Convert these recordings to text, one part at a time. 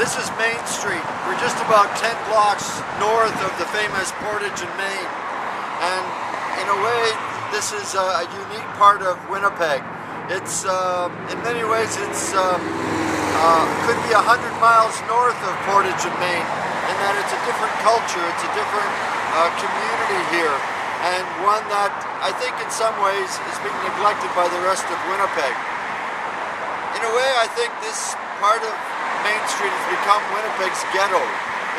This is Main Street. We're just about 10 blocks north of the famous Portage and Main. And in a way, this is a unique part of Winnipeg. It's, in many ways, it's could be 100 miles north of Portage and Main, in that it's a different culture, it's a different community here, and one that I think in some ways is being neglected by the rest of Winnipeg. In a way, I think this part of Main Street has become Winnipeg's ghetto.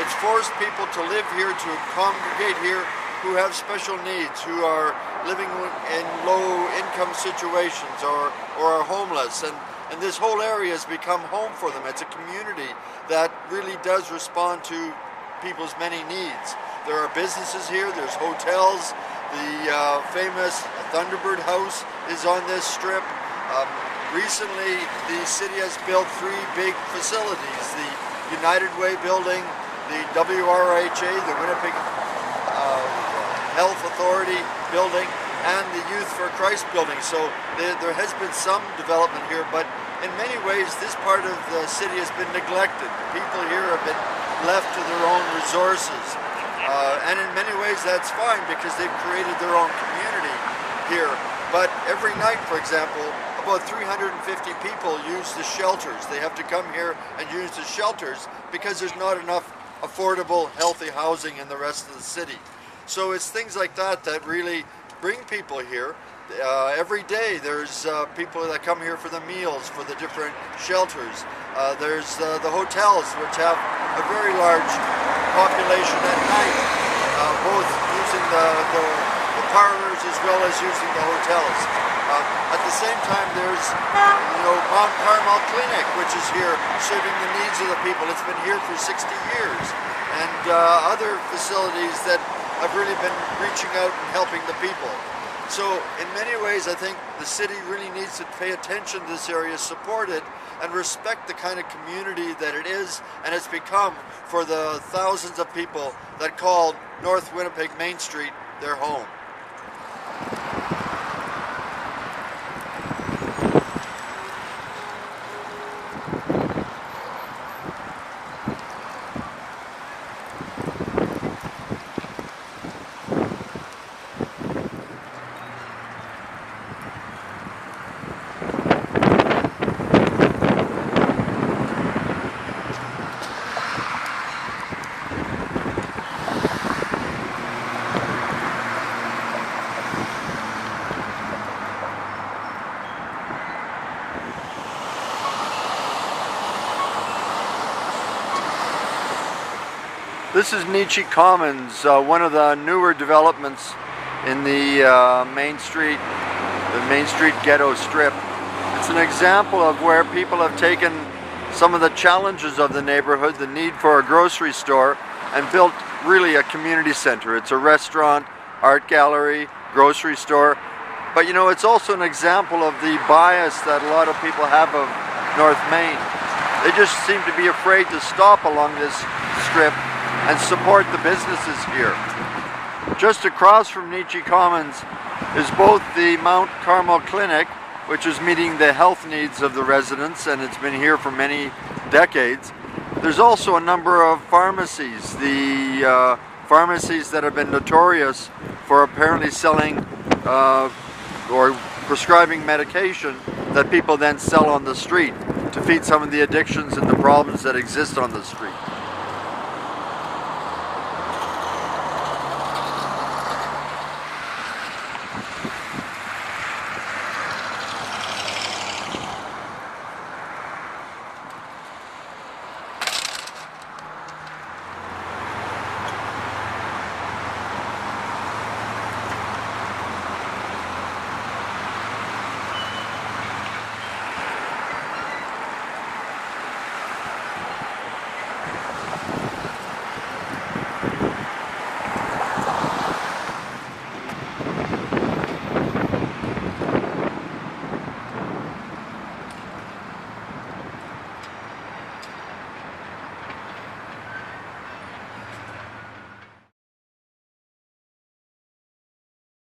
It's forced people to live here, to congregate here, who have special needs, who are living in low-income situations or are homeless. And this whole area has become home for them. It's a community that really does respond to people's many needs. There are businesses here, there's hotels, the famous Thunderbird House is on this strip. Recently, the city has built 3 big facilities: the United Way building, the WRHA, the Winnipeg Health Authority building, and the Youth for Christ building. So there has been some development here, but in many ways this part of the city has been neglected. People here have been left to their own resources. And in many ways that's fine, because they've created their own community here. But every night, for example, about 350 people use the shelters. They have to come here and use the shelters because there's not enough affordable, healthy housing in the rest of the city. So it's things like that that really bring people here. Every day there's people that come here for the meals, for the different shelters. There's the hotels, which have a very large population at night, both using the parlors as well as using the hotels. At the same time, there's Mount Carmel Clinic, which is here serving the needs of the people. It's been here for 60 years, and other facilities that have really been reaching out and helping the people. So in many ways, I think the city really needs to pay attention to this area, support it, and respect the kind of community that it is and it's become for the thousands of people that call North Winnipeg Main Street their home. This is Nietzsche Commons, one of the newer developments in the Main Street ghetto strip. It's an example of where people have taken some of the challenges of the neighborhood, the need for a grocery store, and built really a community center. It's a restaurant, art gallery, grocery store. But it's also an example of the bias that a lot of people have of North Main. They just seem to be afraid to stop along this strip and support the businesses here. Just across from Nietzsche Commons is both the Mount Carmel Clinic, which is meeting the health needs of the residents, and it's been here for many decades. There's also a number of pharmacies, the pharmacies that have been notorious for apparently selling or prescribing medication that people then sell on the street to feed some of the addictions and the problems that exist on the street.